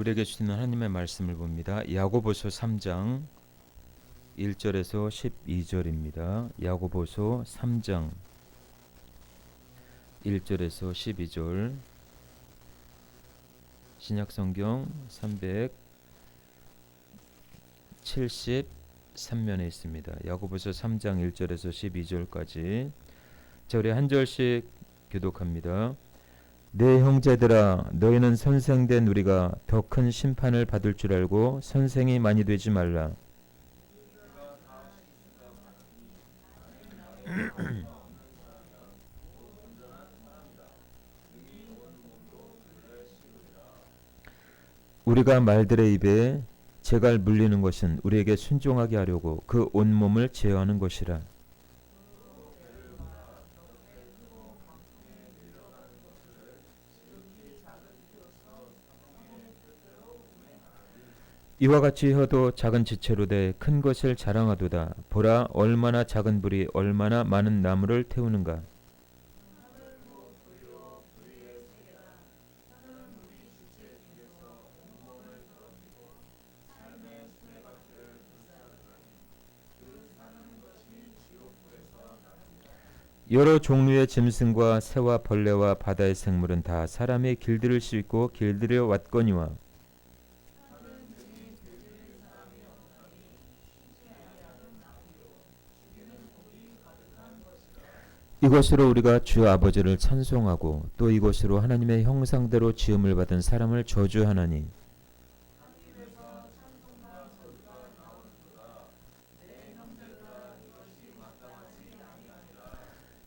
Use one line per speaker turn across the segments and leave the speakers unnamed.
우리에게 주시는 하나님의 말씀을 봅니다. 야고보서 3장 1절에서 12절입니다. 야고보서 3장 1절에서 12절 신약성경 373면에 있습니다. 야고보서 3장 1절에서 12절까지 자, 우리 한 절씩 교독합니다. 내 형제들아, 너희는 선생된 우리가 더 큰 심판을 받을 줄 알고 선생이 많이 되지 말라. 우리가 말들의 입에 재갈 물리는 것은 우리에게 순종하게 하려고 그 온몸을 제어하는 것이라. 이와 같이 혀도 작은 지체로 돼 큰 것을 자랑하도다. 보라, 얼마나 작은 불이 얼마나 많은 나무를 태우는가. 여러 종류의 짐승과 새와 벌레와 바다의 생물은 다 사람의 길들을 씹고 길들여 왔거니와 이것으로 우리가 주 아버지를 찬송하고 또 이것으로 하나님의 형상대로 지음을 받은 사람을 저주하나니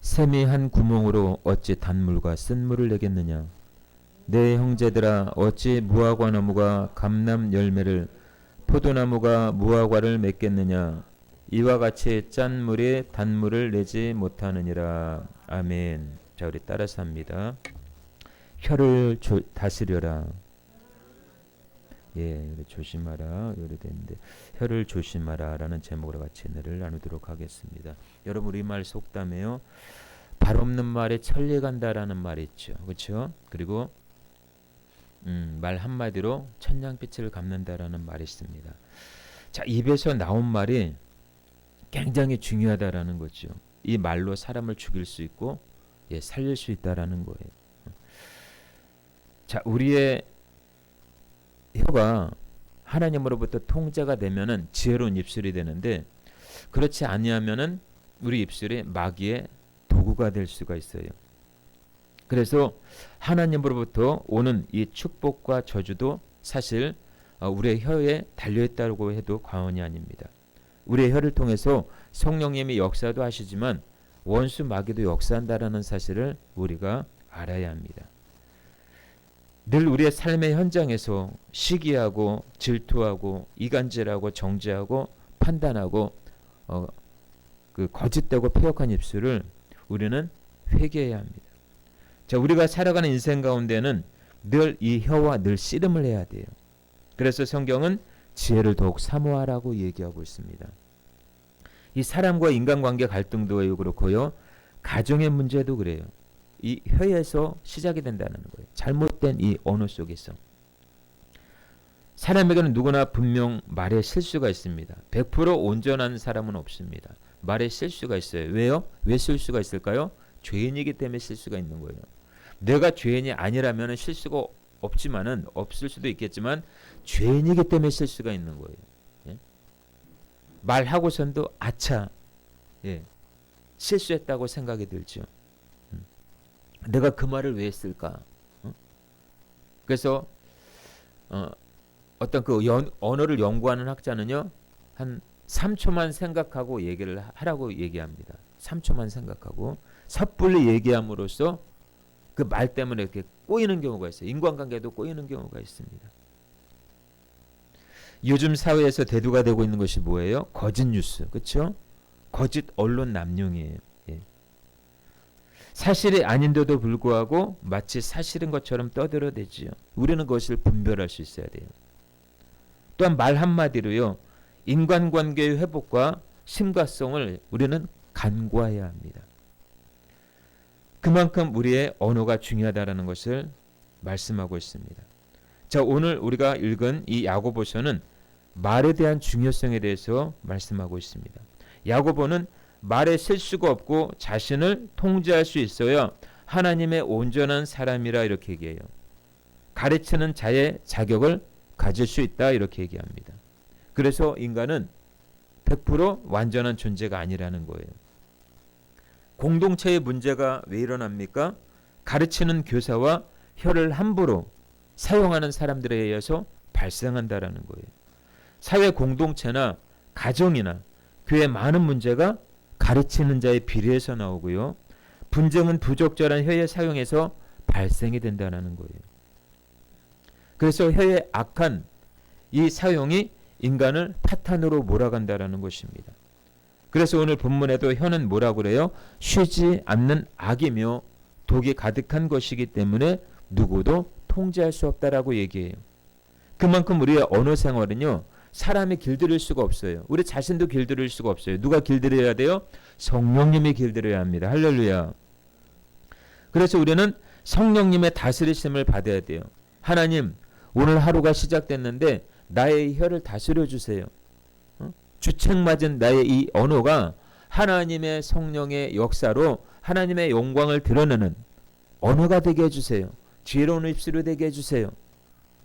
샘이 한 구멍으로 어찌 단물과 쓴물을 내겠느냐. 내 형제들아, 어찌 무화과 나무가 감람 열매를 포도나무가 무화과를 맺겠느냐. 이와 같이 짠 물이 단물을 내지 못하느니라. 아멘. 자, 우리 따라서 합니다. 혀를 다스려라. 예, 조심하라. 이래 되는데 혀를 조심하라라는 제목으로 같이 은혜를 나누도록 하겠습니다. 여러분, 우리 말 속담에요. 발 없는 말에 천리 간다라는 말이 있죠. 그렇죠? 그리고 말 한마디로 천냥빛을 갚는다라는 말이 있습니다. 자, 입에서 나온 말이 굉장히 중요하다라는 거죠. 이 말로 사람을 죽일 수 있고 살릴 수 있다라는 거예요. 자, 우리의 혀가 하나님으로부터 통제가 되면은 지혜로운 입술이 되는데 그렇지 아니하면은 우리 입술이 마귀의 도구가 될 수가 있어요. 그래서 하나님으로부터 오는 이 축복과 저주도 사실 우리의 혀에 달려있다고 해도 과언이 아닙니다. 우리의 혀를 통해서 성령님이 역사도 하시지만 원수 마귀도 역사한다라는 사실을 우리가 알아야 합니다. 늘 우리의 삶의 현장에서 시기하고 질투하고 이간질하고 정죄하고 판단하고 그 거짓되고 패역한 입술을 우리는 회개해야 합니다. 자, 우리가 살아가는 인생 가운데는 늘 이 혀와 늘 씨름을 해야 돼요. 그래서 성경은 지혜를 더욱 사모하라고 얘기하고 있습니다. 이 사람과 인간관계 갈등도 그렇고요. 가정의 문제도 그래요. 이 혀에서 시작이 된다는 거예요. 잘못된 이 언어 속에서. 사람에게는 누구나 분명 말에 실수가 있습니다. 100% 온전한 사람은 없습니다. 말에 실수가 있어요. 왜요? 왜 실수가 있을까요? 죄인이기 때문에 실수가 있는 거예요. 내가 죄인이 아니라면 실수가 없지만은 없을 수도 있겠지만 죄인이기 때문에 실수가 있는 거예요. 예? 말하고선도 아차, 실수했다고 생각이 들죠. 내가 그 말을 왜 했을까? 그래서 어떤 그 언어를 연구하는 학자는요, 한 3초만 생각하고 얘기를 하라고 얘기합니다. 3초만 생각하고 섣불리 얘기함으로써 그 말 때문에 이렇게 꼬이는 경우가 있어요. 인간관계도 꼬이는 경우가 있습니다. 요즘 사회에서 대두가 되고 있는 것이 뭐예요? 거짓 뉴스, 그렇죠? 거짓 언론 남용이에요. 사실이 아닌데도 불구하고 마치 사실인 것처럼 떠들어대지요. 우리는 그것을 분별할 수 있어야 돼요. 또한 말 한마디로요. 인간관계의 회복과 심각성을 우리는 간과해야 합니다. 그만큼 우리의 언어가 중요하다는 것을 말씀하고 있습니다. 자, 오늘 우리가 읽은 이 야고보서는 말에 대한 중요성에 대해서 말씀하고 있습니다. 야고보는 말에 실수가 없고 자신을 통제할 수 있어야 하나님의 온전한 사람이라 이렇게 얘기해요. 가르치는 자의 자격을 가질 수 있다 이렇게 얘기합니다. 그래서 인간은 100% 완전한 존재가 아니라는 거예요. 공동체의 문제가 왜 일어납니까? 가르치는 교사와 혀를 함부로 사용하는 사람들에 의해서 발생한다라는 거예요. 사회 공동체나 가정이나 교회 많은 문제가 가르치는 자의 비리에서 나오고요. 분쟁은 부적절한 혀의 사용에서 발생이 된다는 거예요. 그래서 혀의 악한 이 사용이 인간을 파탄으로 몰아간다라는 것입니다. 그래서 오늘 본문에도 혀는 뭐라고 그래요? 쉬지 않는 악이며 독이 가득한 것이기 때문에 누구도 통제할 수 없다라고 얘기해요. 그만큼 우리의 언어 생활은요. 사람이 길들일 수가 없어요. 우리 자신도 길들일 수가 없어요. 누가 길들여야 돼요? 성령님이 길들여야 합니다. 할렐루야. 그래서 우리는 성령님의 다스리심을 받아야 돼요. 하나님, 오늘 하루가 시작됐는데 나의 혀를 다스려 주세요. 주책맞은 나의 이 언어가 하나님의 성령의 역사로 하나님의 영광을 드러내는 언어가 되게 해주세요. 지혜로운 입술이 되게 해주세요.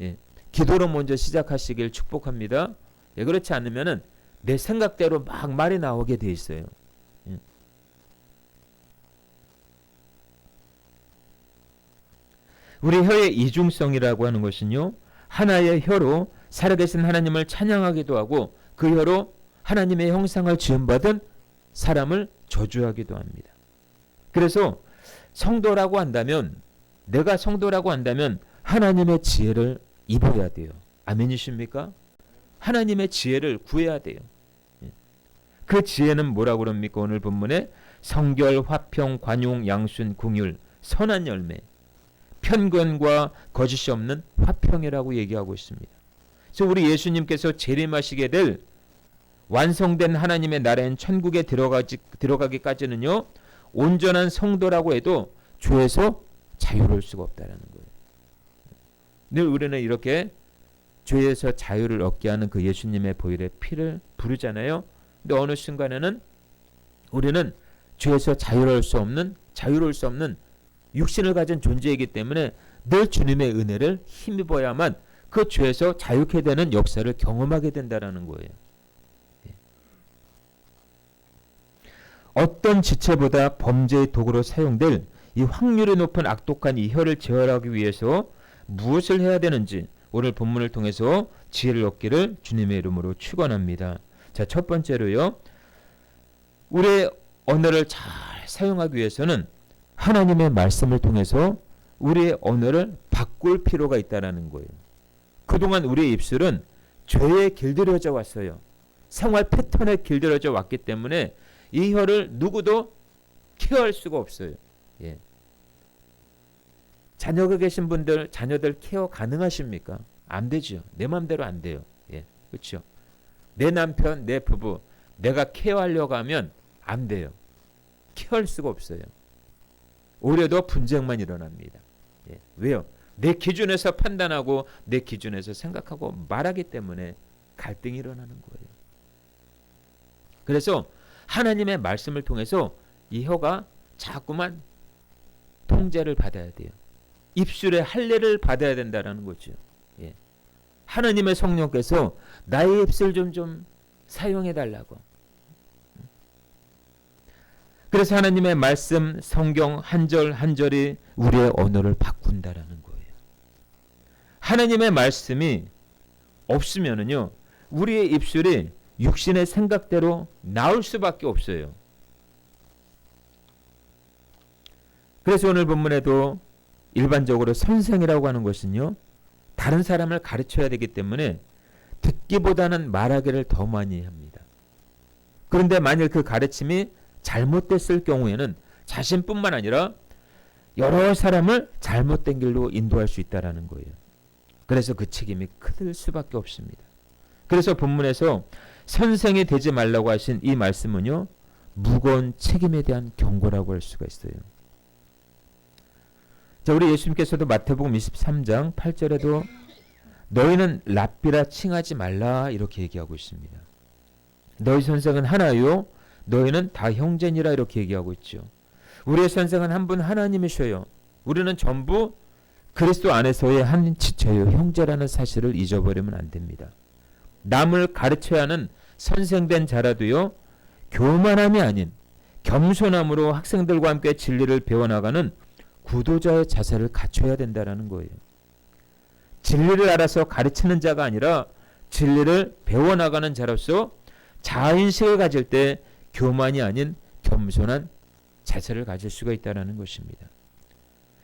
예. 기도로 먼저 시작하시길 축복합니다. 예, 그렇지 않으면은 내 생각대로 막 말이 나오게 돼 있어요. 예. 우리 혀의 이중성이라고 하는 것은요. 하나의 혀로 살아계신 하나님을 찬양하기도 하고 그 혀로 하나님의 형상을 지음받은 사람을 저주하기도 합니다. 그래서 성도라고 한다면 내가 성도라고 한다면 하나님의 지혜를 입어야 돼요. 아멘이십니까? 하나님의 지혜를 구해야 돼요. 그 지혜는 뭐라고 그럽니까? 오늘 본문에 성결, 화평, 관용, 양순, 궁율, 선한 열매, 편견과 거짓이 없는 화평이라고 얘기하고 있습니다. 그래서 우리 예수님께서 재림하시게 될 완성된 하나님의 나라인 천국에 들어가기까지는요. 온전한 성도라고 해도 죄에서 자유로울 수가 없다는 거예요. 늘 우리는 이렇게 죄에서 자유를 얻게 하는 그 예수님의 보혈의 피를 부르잖아요. 근데 어느 순간에는 우리는 죄에서 자유로울 수 없는 육신을 가진 존재이기 때문에 늘 주님의 은혜를 힘입어야만 그 죄에서 자유케 되는 역사를 경험하게 된다는 거예요. 어떤 지체보다 범죄의 도구로 사용될 이 확률이 높은 악독한 이 혀를 제어하기 위해서 무엇을 해야 되는지 오늘 본문을 통해서 지혜를 얻기를 주님의 이름으로 축원합니다. 자, 첫 번째로요. 우리의 언어를 잘 사용하기 위해서는 하나님의 말씀을 통해서 우리의 언어를 바꿀 필요가 있다는 거예요. 그동안 우리의 입술은 죄에 길들여져 왔어요. 생활 패턴에 길들여져 왔기 때문에 이 혀를 누구도 케어할 수가 없어요. 예. 자녀가 계신 분들, 자녀들 케어 가능하십니까? 안 되죠. 내 마음대로 안 돼요. 예. 그렇죠. 내 남편, 내 부부, 내가 케어하려고 하면 안 돼요. 케어할 수가 없어요. 오히려 더 분쟁만 일어납니다. 예. 왜요? 내 기준에서 판단하고 내 기준에서 생각하고 말하기 때문에 갈등이 일어나는 거예요. 그래서 하나님의 말씀을 통해서 이 혀가 자꾸만 통제를 받아야 돼요. 입술의 할례를 받아야 된다는 거죠. 예. 하나님의 성령께서 나의 입술 좀 사용해 달라고. 그래서 하나님의 말씀, 성경 한 절 한 절이 우리의 언어를 바꾼다라는 거예요. 하나님의 말씀이 없으면은요, 우리의 입술이 육신의 생각대로 나올 수밖에 없어요. 그래서 오늘 본문에도 일반적으로 선생이라고 하는 것은요, 다른 사람을 가르쳐야 되기 때문에 듣기보다는 말하기를 더 많이 합니다. 그런데 만일 그 가르침이 잘못됐을 경우에는 자신뿐만 아니라 여러 사람을 잘못된 길로 인도할 수 있다는 거예요. 그래서 그 책임이 클 수밖에 없습니다. 그래서 본문에서 선생이 되지 말라고 하신 이 말씀은요, 무거운 책임에 대한 경고라고 할 수가 있어요. 자, 우리 예수님께서도 마태복음 23장 8절에도 너희는 랍비라 칭하지 말라 이렇게 얘기하고 있습니다. 너희 선생은 하나요 너희는 다 형제니라 이렇게 얘기하고 있죠. 우리의 선생은 한 분 하나님이셔요. 우리는 전부 그리스도 안에서의 한 지체요 형제라는 사실을 잊어버리면 안 됩니다. 남을 가르쳐야 하는 선생된 자라도요 교만함이 아닌 겸손함으로 학생들과 함께 진리를 배워나가는 구도자의 자세를 갖춰야 된다는 거예요. 진리를 알아서 가르치는 자가 아니라 진리를 배워나가는 자로서 자아인식을 가질 때 교만이 아닌 겸손한 자세를 가질 수가 있다는 것입니다.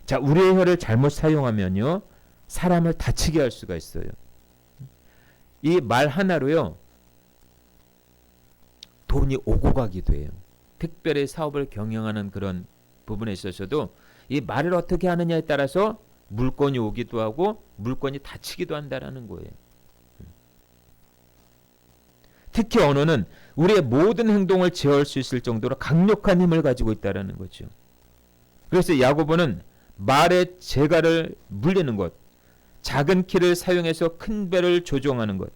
자, 우리의 혀를 잘못 사용하면요 사람을 다치게 할 수가 있어요. 이 말 하나로요 돈이 오고 가기도 해요. 특별히 사업을 경영하는 그런 부분에 있어서도 이 말을 어떻게 하느냐에 따라서 물건이 오기도 하고 물건이 닫히기도 한다는 거예요. 특히 언어는 우리의 모든 행동을 제어할 수 있을 정도로 강력한 힘을 가지고 있다는 거죠. 그래서 야고보는 말의 재갈을 물리는 것, 작은 키를 사용해서 큰 배를 조종하는 것,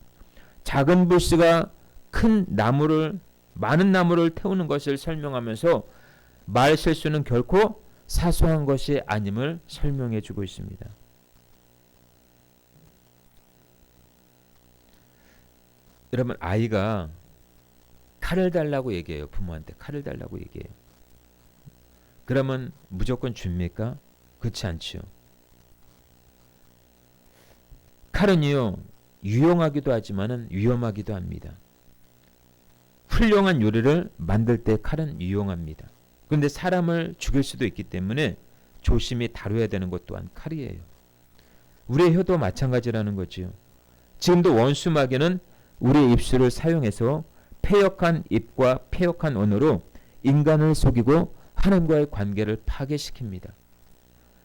작은 불씨가 큰 나무를 많은 나무를 태우는 것을 설명하면서 말 실수는 결코 사소한 것이 아님을 설명해 주고 있습니다. 여러분 아이가 칼을 달라고 얘기해요. 부모한테 칼을 달라고 얘기해요. 그러면 무조건 줍니까? 그렇지 않지요. 칼은요 유용하기도 하지만은 위험하기도 합니다. 훌륭한 요리를 만들 때 칼은 유용합니다. 그런데 사람을 죽일 수도 있기 때문에 조심히 다뤄야 되는 것 또한 칼이에요. 우리의 혀도 마찬가지라는 거지요. 지금도 원수마귀는 우리의 입술을 사용해서 패역한 입과 패역한 언어로 인간을 속이고 하나님과의 관계를 파괴시킵니다.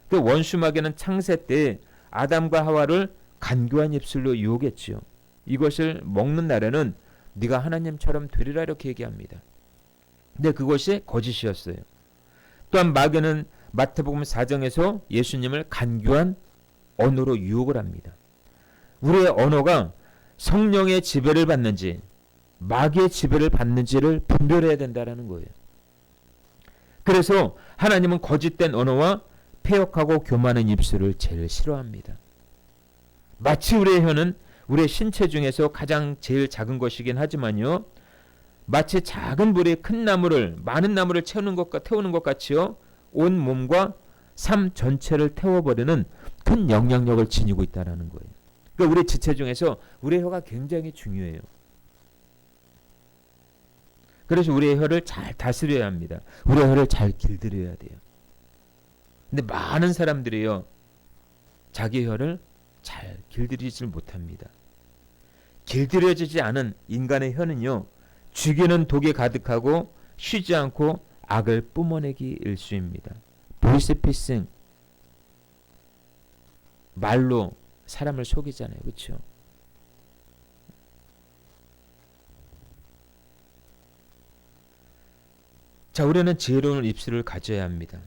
그 원수마귀는 창세 때 아담과 하와를 간교한 입술로 유혹했지요. 이것을 먹는 날에는 네가 하나님처럼 되리라 이렇게 얘기합니다. 근데 그것이 거짓이었어요. 또한 마귀는 마태복음 4장에서 예수님을 간교한 언어로 유혹을 합니다. 우리의 언어가 성령의 지배를 받는지 마귀의 지배를 받는지를 분별해야 된다는 거예요. 그래서 하나님은 거짓된 언어와 패역하고 교만한 입술을 제일 싫어합니다. 마치 우리의 혀는 우리의 신체 중에서 가장 제일 작은 것이긴 하지만요. 마치 작은 불이 큰 나무를 많은 나무를 태우는 것 같이요. 온 몸과 삶 전체를 태워버리는 큰 영향력을 지니고 있다는 거예요. 그러니까 우리 지체 중에서 우리의 혀가 굉장히 중요해요. 그래서 우리의 혀를 잘 다스려야 합니다. 우리의 혀를 잘 길들여야 돼요. 근데 많은 사람들이요. 자기 혀를 잘 길들이질 못합니다. 길들여지지 않은 인간의 혀는요. 죽이는 독이 가득하고 쉬지 않고 악을 뿜어내기 일쑤입니다. 보이스피싱 말로 사람을 속이잖아요. 그렇죠? 자, 우리는 지혜로운 입술을 가져야 합니다.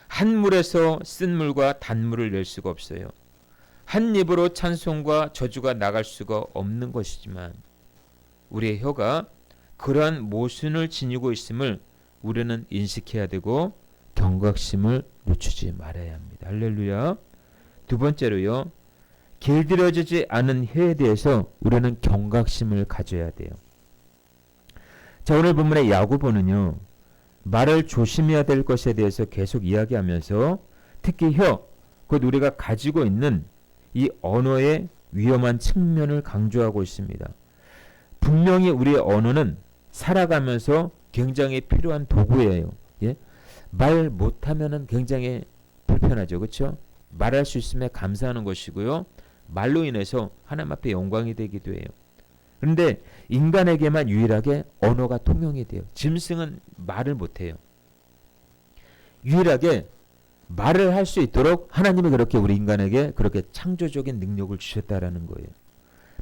한 물에서 쓴 물과 단물을 낼 수가 없어요. 한 입으로 찬송과 저주가 나갈 수가 없는 것이지만 우리의 혀가 그러한 모순을 지니고 있음을 우리는 인식해야 되고 경각심을 늦추지 말아야 합니다. 할렐루야. 두 번째로요. 길들여지지 않은 혀에 대해서 우리는 경각심을 가져야 돼요. 자, 오늘 본문의 야고보는요. 말을 조심해야 될 것에 대해서 계속 이야기하면서 특히 혀, 곧 우리가 가지고 있는 이 언어의 위험한 측면을 강조하고 있습니다. 분명히 우리의 언어는 살아가면서 굉장히 필요한 도구예요. 예? 말 못하면은 굉장히 불편하죠. 그렇죠? 말할 수 있음에 감사하는 것이고요. 말로 인해서 하나님 앞에 영광이 되기도 해요. 그런데 인간에게만 유일하게 언어가 통용이 돼요. 짐승은 말을 못해요. 유일하게 말을 할 수 있도록 하나님이 그렇게 우리 인간에게 그렇게 창조적인 능력을 주셨다라는 거예요.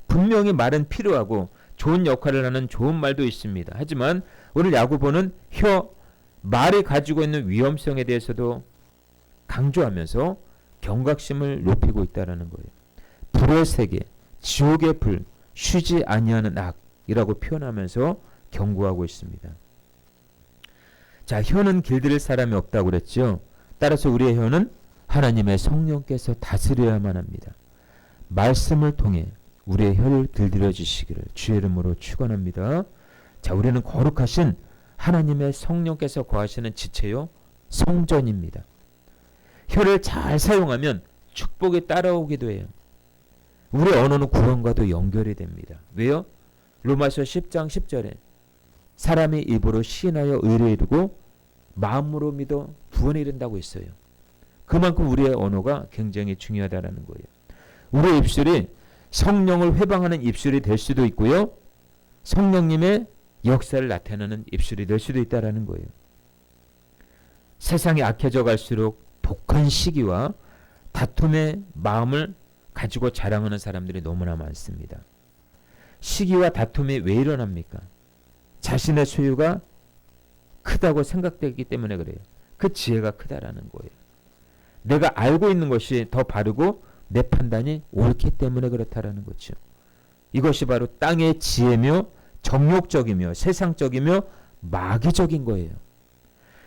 분명히 말은 필요하고 좋은 역할을 하는 좋은 말도 있습니다. 하지만 오늘 야고보는 말이 가지고 있는 위험성에 대해서도 강조하면서 경각심을 높이고 있다라는 거예요. 불의 세계, 지옥의 불, 쉬지 아니하는 악이라고 표현하면서 경고하고 있습니다. 자, 혀는 길들일 사람이 없다고 그랬죠. 따라서 우리의 혀는 하나님의 성령께서 다스려야만 합니다. 말씀을 통해 우리의 혀를 길들여 주시기를 주의 이름으로 축원합니다. 자, 우리는 거룩하신 하나님의 성령께서 거하시는 지체요 성전입니다. 혀를 잘 사용하면 축복이 따라오기도 해요. 우리 언어는 구원과도 연결이 됩니다. 왜요? 로마서 10장 10절에 사람이 입으로 시인하여 의를 이루고 마음으로 믿어 구원에 이른다고 했어요. 그만큼 우리의 언어가 굉장히 중요하다는 거예요. 우리의 입술이 성령을 회방하는 입술이 될 수도 있고요. 성령님의 역사를 나타내는 입술이 될 수도 있다는 거예요. 세상이 악해져 갈수록 독한 시기와 다툼의 마음을 가지고 자랑하는 사람들이 너무나 많습니다. 시기와 다툼이 왜 일어납니까? 자신의 소유가 크다고 생각되기 때문에 그래요. 그 지혜가 크다라는 거예요. 내가 알고 있는 것이 더 바르고 내 판단이 옳기 때문에 그렇다라는 거죠. 이것이 바로 땅의 지혜며 정욕적이며 세상적이며 마귀적인 거예요.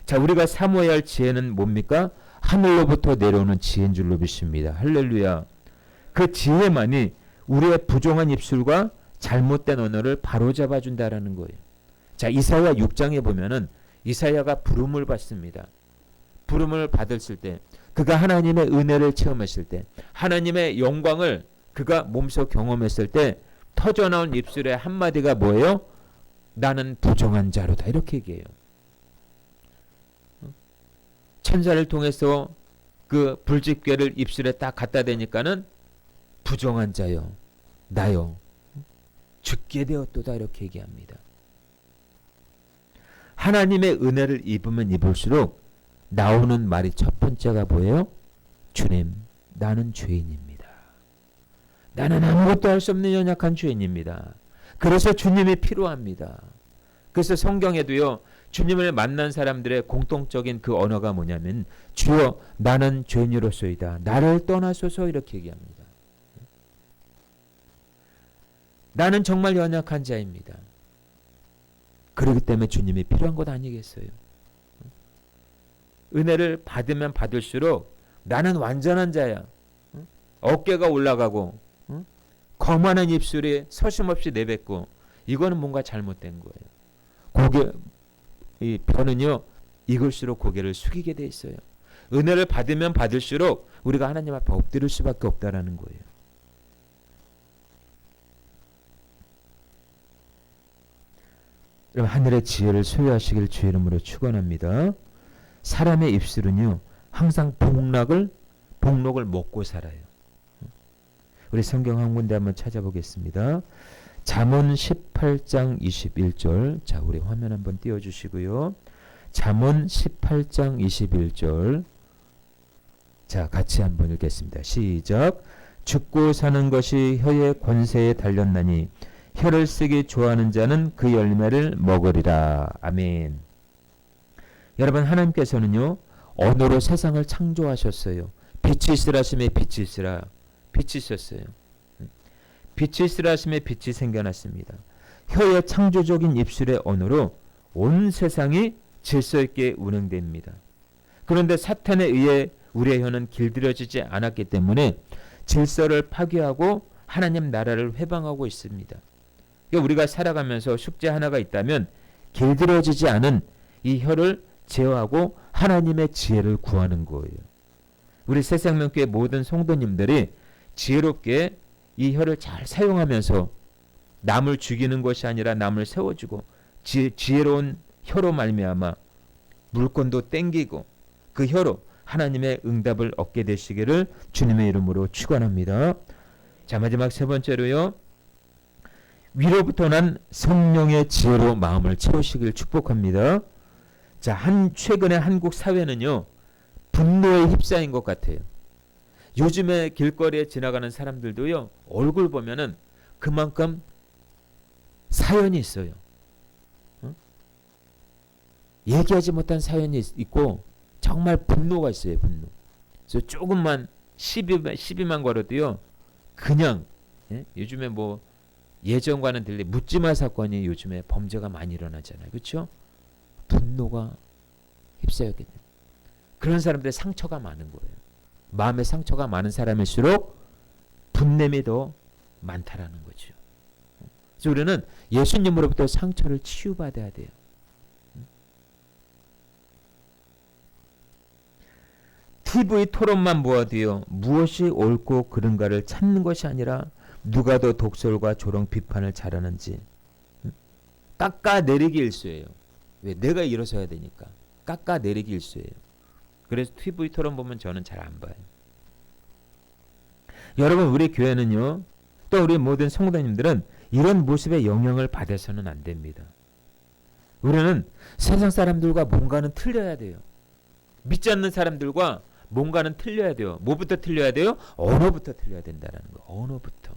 자, 우리가 사모해야 할 지혜는 뭡니까? 하늘로부터 내려오는 지혜인 줄로 믿습니다. 할렐루야. 그 지혜만이 우리의 부정한 입술과 잘못된 언어를 바로잡아 준다라는 거예요. 자, 이사야 6장에 보면은 이사야가 부름을 받습니다. 부름을 받았을 때 그가 하나님의 은혜를 체험했을 때 하나님의 영광을 그가 몸소 경험했을 때 터져나온 입술의 한마디가 뭐예요? 나는 부정한 자로다. 이렇게 얘기해요. 천사를 통해서 그 불집게를 입술에 딱 갖다 대니까는 부정한 자요 나요 죽게 되었도다 이렇게 얘기합니다. 하나님의 은혜를 입으면 입을수록 나오는 말이 첫 번째가 뭐예요? 주님, 나는 죄인입니다. 나는 아무것도 할 수 없는 연약한 죄인입니다. 그래서 주님이 필요합니다. 그래서 성경에도요, 주님을 만난 사람들의 공통적인 그 언어가 뭐냐면 주여 나는 죄인으로소이다. 나를 떠나소서 이렇게 얘기합니다. 나는 정말 연약한 자입니다. 그렇기 때문에 주님이 필요한 것 아니겠어요? 은혜를 받으면 받을수록 나는 완전한 자야. 어깨가 올라가고 거만한 입술이 서슴없이 내뱉고 이거는 뭔가 잘못된 거예요. 이 벼는요 익을수록 고개를 숙이게 돼 있어요. 은혜를 받으면 받을수록 우리가 하나님 앞에 엎드릴 수밖에 없다라는 거예요. 여러분, 하늘의 지혜를 소유하시길 주의 이름으로 축원합니다. 사람의 입술은요 항상 복록을 먹고 살아요. 우리 성경 한 군데 한번 찾아보겠습니다. 잠언 18장 21절. 자, 우리 화면 한번 띄워주시고요. 잠언 18장 21절. 자, 같이 한번 읽겠습니다. 시작. 죽고 사는 것이 혀의 권세에 달렸나니 혀를 쓰기 좋아하는 자는 그 열매를 먹으리라. 아멘. 여러분, 하나님께서는요 언어로 세상을 창조하셨어요. 빛이 있으라 하심에 빛이 있으라. 빛이 있었어요. 빛이 있으라 하심에 빛이 생겨났습니다. 혀의 창조적인 입술의 언어로 온 세상이 질서 있게 운행됩니다. 그런데 사탄에 의해 우리의 혀는 길들여지지 않았기 때문에 질서를 파괴하고 하나님 나라를 회방하고 있습니다. 그러니까 우리가 살아가면서 숙제 하나가 있다면 길들여지지 않은 이 혀를 제어하고 하나님의 지혜를 구하는 거예요. 우리 새생명교회 모든 성도님들이 지혜롭게 이 혀를 잘 사용하면서 남을 죽이는 것이 아니라 남을 세워주고 지혜로운 혀로 말미암아 물건도 땡기고 그 혀로 하나님의 응답을 얻게 되시기를 주님의 이름으로 축원합니다. 자, 마지막 세 번째로요. 위로부터 난 성령의 지혜로 마음을 채우시길 축복합니다. 자, 최근에 한국 사회는요. 분노에 휩싸인 것 같아요. 요즘에 길거리에 지나가는 사람들도요. 얼굴 보면은 그만큼 사연이 있어요. 얘기하지 못한 사연이 있고 정말 분노가 있어요. 분노. 그래서 조금만 시비만 걸어도요. 그냥 요즘에 뭐 예전과는 달리 묻지마 사건이 요즘에 범죄가 많이 일어나잖아요. 그렇죠? 분노가 휩싸였기 때문에 그런 사람들의 상처가 많은 거예요. 마음의 상처가 많은 사람일수록 분냄이 더 많다라는 거죠. 그래서 우리는 예수님으로부터 상처를 치유받아야 돼요. TV 토론만 보아도요. 무엇이 옳고 그른가를 찾는 것이 아니라 누가 더 독설과 조롱 비판을 잘하는지 깎아내리기 일수예요. 왜? 내가 일어서야 되니까. 깎아내리기 일수예요. 그래서 TV 토론 보면 저는 잘 안 봐요. 여러분 우리 교회는요. 또 우리 모든 성도님들은 이런 모습의 영향을 받아서는 안 됩니다. 우리는 세상 사람들과 뭔가는 틀려야 돼요. 믿지 않는 사람들과 뭔가는 틀려야 돼요. 뭐부터 틀려야 돼요? 언어부터 틀려야 된다는 거. 언어부터.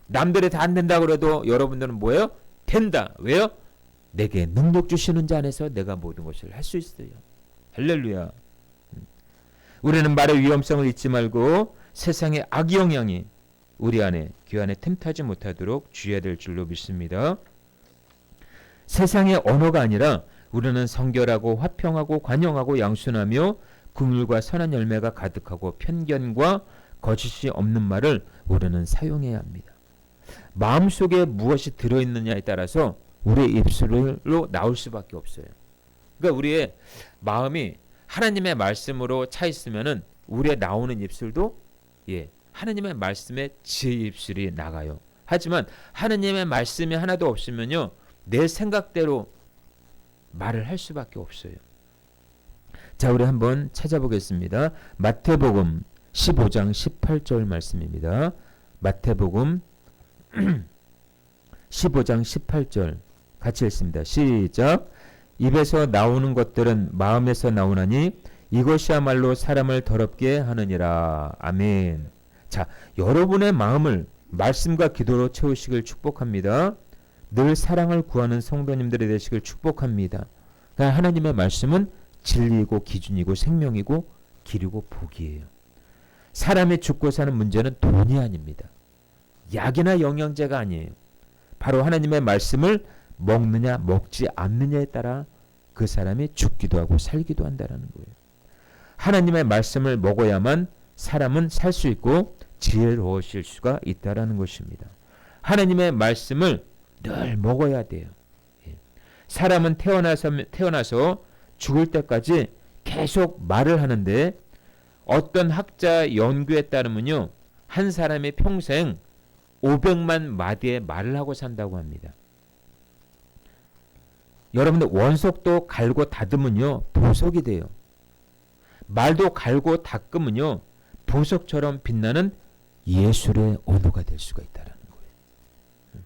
남들이 다 안 된다고 그래도 여러분들은 뭐예요? 된다. 왜요? 내게 능력 주시는 자 안에서 내가 모든 것을 할 수 있어요. 할렐루야. 우리는 말의 위험성을 잊지 말고 세상의 악 영향이 우리 안에 귀 안에 틈타지 못하도록 주의해야 될 줄로 믿습니다. 세상의 언어가 아니라 우리는 성결하고 화평하고 관용하고 양순하며 긍휼과 선한 열매가 가득하고 편견과 거짓이 없는 말을 우리는 사용해야 합니다. 마음속에 무엇이 들어있느냐에 따라서 우리의 입술로 나올 수밖에 없어요. 그러니까 우리의 마음이 하나님의 말씀으로 차 있으면은 우리의 나오는 입술도 하나님의 말씀에 제 입술이 나가요. 하지만 하나님의 말씀이 하나도 없으면요. 내 생각대로 말을 할 수밖에 없어요. 자, 우리 한번 찾아보겠습니다. 마태복음 15장 18절 말씀입니다. 마태복음 15장 18절 같이 읽습니다. 시작. 입에서 나오는 것들은 마음에서 나오나니 이것이야말로 사람을 더럽게 하느니라. 아멘. 자, 여러분의 마음을 말씀과 기도로 채우시길 축복합니다. 늘 사랑을 구하는 성도님들이 되시길 축복합니다. 그러니까 하나님의 말씀은 진리이고 기준이고 생명이고 길이고 복이에요. 사람이 죽고 사는 문제는 돈이 아닙니다. 약이나 영양제가 아니에요. 바로 하나님의 말씀을 먹느냐 먹지 않느냐에 따라 그 사람이 죽기도 하고 살기도 한다는 거예요. 하나님의 말씀을 먹어야만 사람은 살 수 있고 지혜로우실 수가 있다는 것입니다. 하나님의 말씀을 늘 먹어야 돼요. 사람은 태어나서 죽을 때까지 계속 말을 하는데 어떤 학자 연구에 따르면요. 한 사람이 평생 500만 마디의 말을 하고 산다고 합니다. 여러분들 원석도 갈고 닫으면요. 보석이 돼요. 말도 갈고 닦으면요. 보석처럼 빛나는 예술의 언어가 될 수가 있다는 거예요.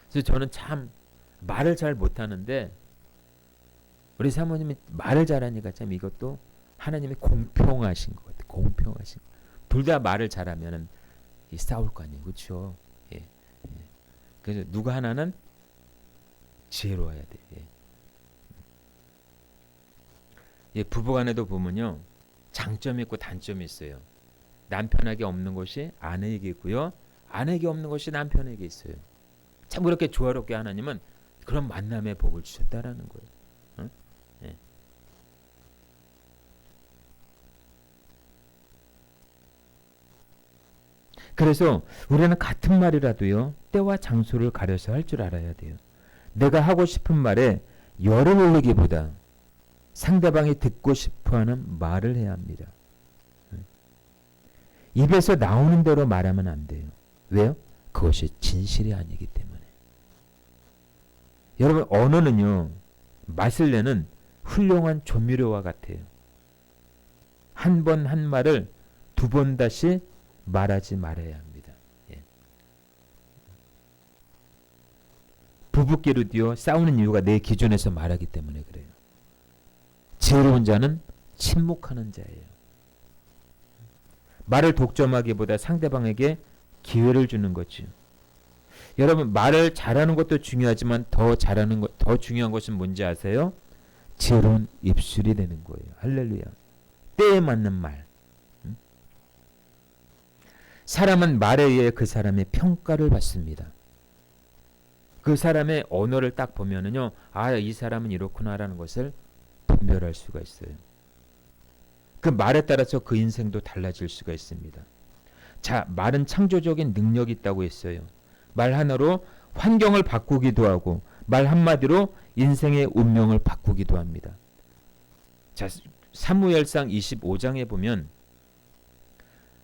그래서 저는 참 말을 잘 못하는데 우리 사모님이 말을 잘하니까 참 이것도 하나님이 공평하신 것 같아요. 공평하신 것. 둘 다 말을 잘하면 싸울 거 아니에요. 그렇죠? 예. 그래서 누가 하나는 지혜로워야 돼요. 부부간에도 보면요. 장점이 있고 단점이 있어요. 남편에게 없는 것이 아내에게 있고요. 아내에게 없는 것이 남편에게 있어요. 참 그렇게 조화롭게 하나님은 그런 만남의 복을 주셨다라는 거예요. 응? 예. 그래서 우리는 같은 말이라도요. 때와 장소를 가려서 할 줄 알아야 돼요. 내가 하고 싶은 말에 열을 올리기보다 상대방이 듣고 싶어하는 말을 해야 합니다. 입에서 나오는 대로 말하면 안 돼요. 왜요? 그것이 진실이 아니기 때문에. 여러분 언어는요. 맛을 내는 훌륭한 조미료와 같아요. 한 번 한 말을 두 번 다시 말하지 말아야 합니다. 부부끼리도요. 싸우는 이유가 내 기준에서 말하기 때문에 그래요. 지혜로운 자는 침묵하는 자예요. 말을 독점하기보다 상대방에게 기회를 주는 거죠. 여러분 말을 잘하는 것도 중요하지만 더 중요한 것은 뭔지 아세요? 지혜로운 입술이 되는 거예요. 할렐루야. 때에 맞는 말. 사람은 말에 의해 그 사람의 평가를 받습니다. 그 사람의 언어를 딱 보면은요, 아, 이 사람은 이렇구나라는 것을 분별할 수가 있어요. 그 말에 따라서 그 인생도 달라질 수가 있습니다. 자, 말은 창조적인 능력이 있다고 했어요. 말 하나로 환경을 바꾸기도 하고 말 한마디로 인생의 운명을 바꾸기도 합니다. 자, 사무엘상 25장에 보면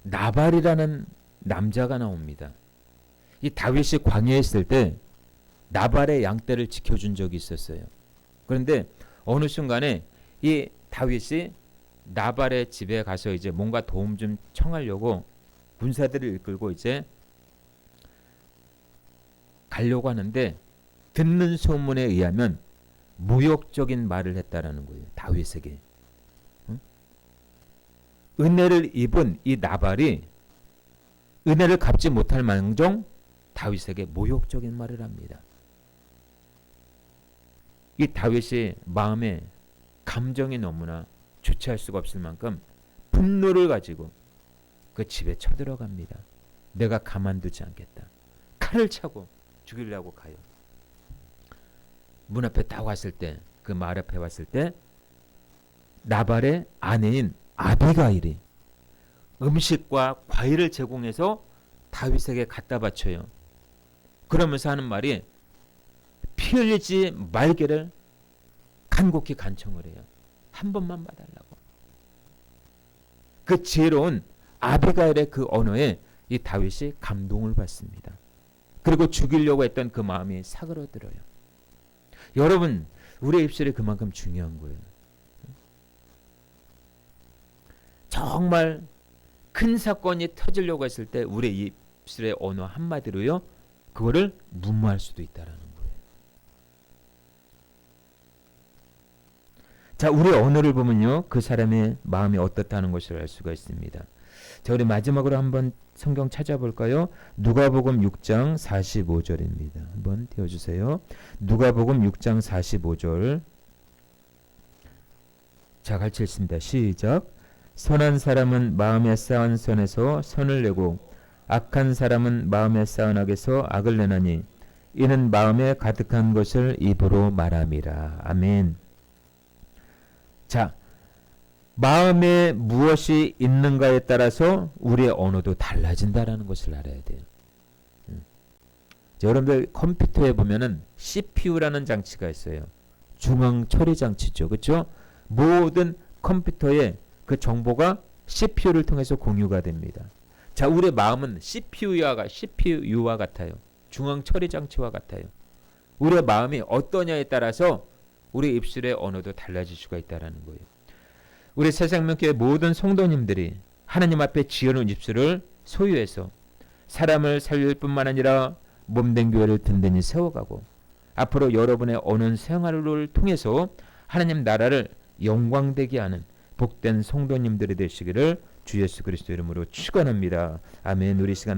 나발이라는 남자가 나옵니다. 이 다윗이 광야에 있을 때 나발의 양떼를 지켜준 적이 있었어요. 그런데 어느 순간에 이 다윗이 나발의 집에 가서 이제 뭔가 도움 좀 청하려고 군사들을 이끌고 이제 가려고 하는데 듣는 소문에 의하면 모욕적인 말을 했다라는 거예요. 다윗에게. 은혜를 입은 이 나발이 은혜를 갚지 못할 망정 다윗에게 모욕적인 말을 합니다. 이 다윗이 마음에 감정이 너무나 주체할 수가 없을 만큼 분노를 가지고 그 집에 쳐들어갑니다. 내가 가만두지 않겠다. 칼을 차고 죽이려고 가요. 문 앞에 딱 왔을 때, 그 말 앞에 왔을 때 나발의 아내인 아비가일이 음식과 과일을 제공해서 다윗에게 갖다 바쳐요. 그러면서 하는 말이 피 흘리지 말기를 간곡히 간청을 해요. 한 번만 봐달라고. 그 지혜로운 아비가일의 그 언어에 이 다윗이 감동을 받습니다. 그리고 죽이려고 했던 그 마음이 사그러들어요. 여러분, 우리의 입술이 그만큼 중요한 거예요. 정말 큰 사건이 터지려고 했을 때 우리의 입술의 언어 한마디로요, 그거를 무마할 수도 있다라는 거예요. 자, 우리 언어를 보면요, 그 사람의 마음이 어떻다는 것을 알 수가 있습니다. 자, 우리 마지막으로 한번 성경 찾아볼까요? 누가복음 6장 45절입니다. 한번 띄워주세요. 누가복음 6장 45절. 자, 같이 읽습니다. 시작. 선한 사람은 마음에 쌓은 선에서 선을 내고 악한 사람은 마음에 쌓은 악에서 악을 내나니 이는 마음에 가득한 것을 입으로 말함이라. 아멘. 자, 마음에 무엇이 있는가에 따라서 우리의 언어도 달라진다라는 것을 알아야 돼요. 자, 여러분들 컴퓨터에 보면은 CPU라는 장치가 있어요. 중앙 처리 장치죠. 그렇죠? 모든 컴퓨터에 그 정보가 CPU를 통해서 공유가 됩니다. 자, 우리의 마음은 CPU와 같아요. 중앙 처리 장치와 같아요. 우리의 마음이 어떠냐에 따라서 우리 입술의 언어도 달라질 수가 있다는 거예요. 우리 새생명교회 모든 성도님들이 하나님 앞에 지어놓은 입술을 소유해서 사람을 살릴 뿐만 아니라 몸된 교회를 든든히 세워가고 앞으로 여러분의 언어 생활을 통해서 하나님 나라를 영광되게 하는 복된 성도님들이 되시기를 주 예수 그리스도 이름으로 축원합니다. 아멘. 우리 시간